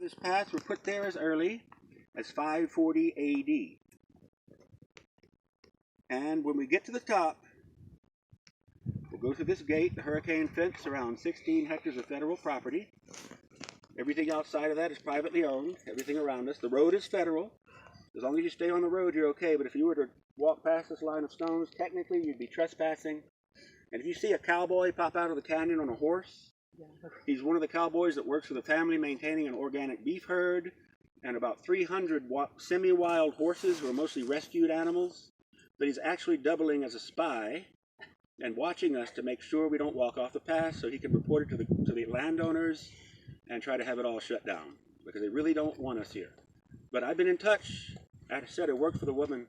This path were put there as early as 540 AD. And when we get to the top, we'll go through this gate, the hurricane fence, around 16 hectares of federal property. Everything outside of that is privately owned, everything around us. The road is federal. As long as you stay on the road, you're okay. But if you were to walk past this line of stones, technically you'd be trespassing. And if you see a cowboy pop out of the canyon on a horse, he's one of the cowboys that works for the family maintaining an organic beef herd and about 300 semi-wild horses who are mostly rescued animals. But he's actually doubling as a spy and watching us to make sure we don't walk off the path, so he can report it to the landowners and try to have it all shut down, because they really don't want us here. But I've been in touch. As I said, I worked for the woman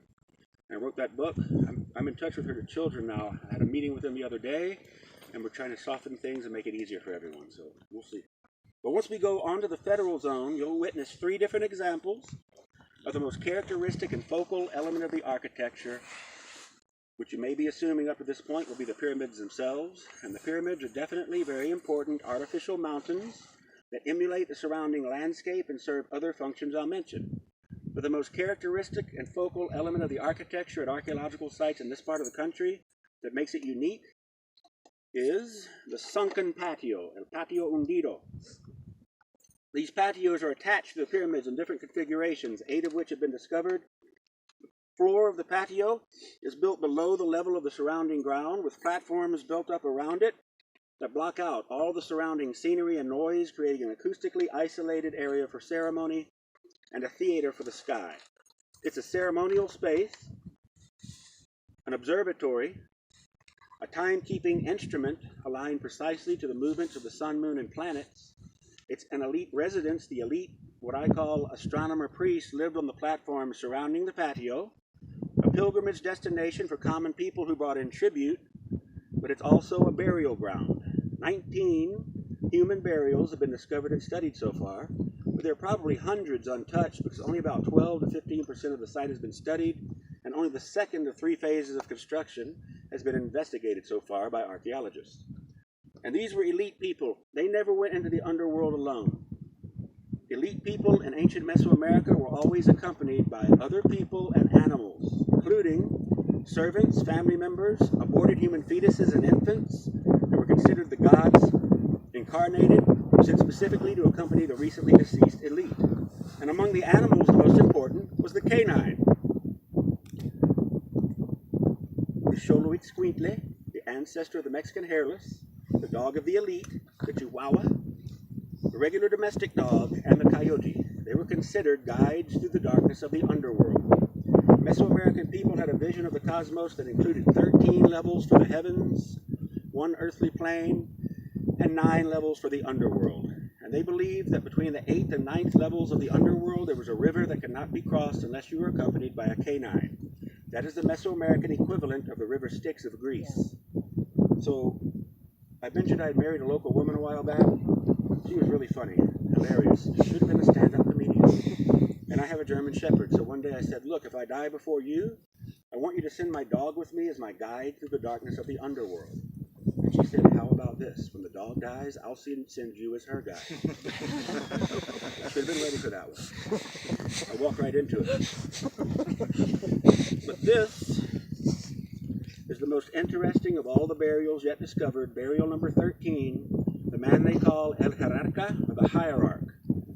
and I wrote that book. I'm in touch with her children now. I had a meeting with them the other day, and we're trying to soften things and make it easier for everyone, so we'll see. But once we go onto the federal zone, you'll witness 3 different examples of the most characteristic and focal element of the architecture, which you may be assuming up to this point will be the pyramids themselves. And the pyramids are definitely very important artificial mountains that emulate the surrounding landscape and serve other functions I'll mention. But the most characteristic and focal element of the architecture at archaeological sites in this part of the country that makes it unique is the sunken patio, el patio hundido. These patios are attached to the pyramids in different configurations, 8 of which have been discovered. The floor of the patio is built below the level of the surrounding ground, with platforms built up around it that block out all the surrounding scenery and noise, creating an acoustically isolated area for ceremony and a theater for the sky. It's a ceremonial space, an observatory, a timekeeping instrument aligned precisely to the movements of the sun, moon, and planets. It's an elite residence. The elite, what I call astronomer priests, lived on the platform surrounding the patio, a pilgrimage destination for common people who brought in tribute, but it's also a burial ground. 19 human burials have been discovered and studied so far, but there are probably hundreds untouched because only about 12 to 15% of the site has been studied, and only the second of 3 phases of construction has been investigated so far by archaeologists. And these were elite people. They never went into the underworld alone. Elite people in ancient Mesoamerica were always accompanied by other people and animals, including servants, family members, aborted human fetuses and infants, that were considered the gods incarnated, sent specifically to accompany the recently deceased elite. And among the animals, the most important was the canine. The Xoloitzcuintle, the ancestor of the Mexican hairless, the dog of the elite, the Chihuahua, the regular domestic dog, and the coyote. They were considered guides through the darkness of the underworld. Mesoamerican people had a vision of the cosmos that included 13 levels for the heavens, 1 earthly plane, and 9 levels for the underworld. And they believed that between the 8th and 9th levels of the underworld, there was a river that could not be crossed unless you were accompanied by a canine. That is the Mesoamerican equivalent of the river Styx of Greece. So, I mentioned I had married a local woman a while back. She was really funny, hilarious. Should have been a stand-up comedian. And I have a German Shepherd, so one day I said, look, if I die before you, I want you to send my dog with me as my guide through the darkness of the underworld. And she said, how about this? When the dog dies, I'll send you as her guide. I should have been ready for that one. I walked right into it. But this is the most interesting of all the burials yet discovered, burial number 13, the man they call El Jerarca, or the hierarch.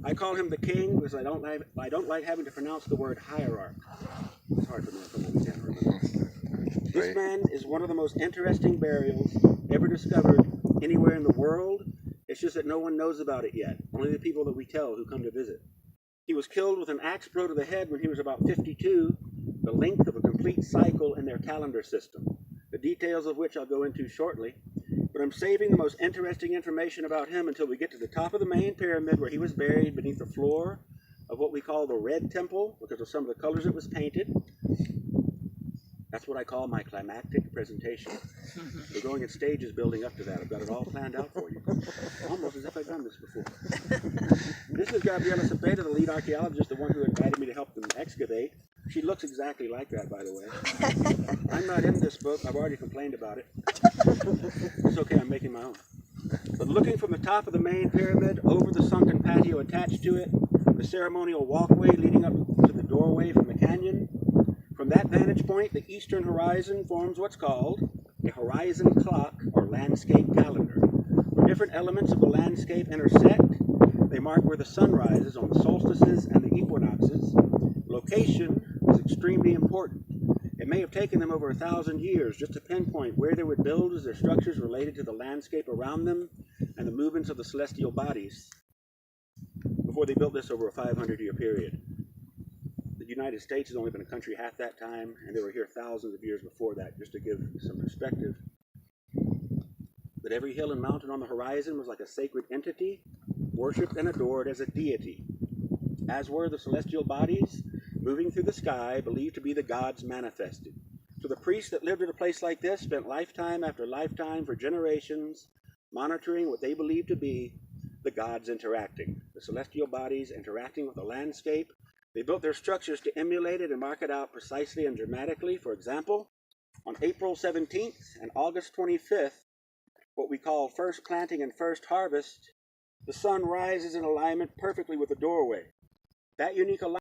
I call him the king because I don't like having to pronounce the word hierarch. It's hard for me to remember. This man is one of the most interesting burials ever discovered anywhere in the world. It's just that no one knows about it yet. Only the people that we tell who come to visit. He was killed with an axe blow to the head when he was about 52, the length of a complete cycle in their calendar system, the details of which I'll go into shortly. But I'm saving the most interesting information about him until we get to the top of the main pyramid, where he was buried beneath the floor of what we call the Red Temple because of some of the colors it was painted. That's what I call my climactic presentation. We're going in stages building up to that. I've got it all planned out for you. Almost as if I've done this before. This is Gabriela Cepeda, the lead archaeologist, the one who invited me to help them excavate. She looks exactly like that, by the way. I'm not in this book. I've already complained about it. It's okay, I'm making my own. But looking from the top of the main pyramid over the sunken patio attached to it, the ceremonial walkway leading up to the doorway from the canyon. From that vantage point, the eastern horizon forms what's called a horizon clock or landscape calendar. Where different elements of the landscape intersect, they mark where the sun rises on the solstices and the equinoxes. Location is extremely important. It may have taken them over 1,000 years just to pinpoint where they would build as their structures related to the landscape around them and the movements of the celestial bodies before they built this over a 500-year period. The United States has only been a country half that time, and they were here thousands of years before that, just to give some perspective. But every hill and mountain on the horizon was like a sacred entity, worshipped and adored as a deity, as were the celestial bodies moving through the sky, believed to be the gods manifested. So the priests that lived at a place like this spent lifetime after lifetime for generations monitoring what they believed to be the gods interacting, the celestial bodies interacting with the landscape. They built their structures to emulate it and mark it out precisely and dramatically. For example, on April 17th and August 25th, what we call first planting and first harvest, the sun rises in alignment perfectly with the doorway. That unique alignment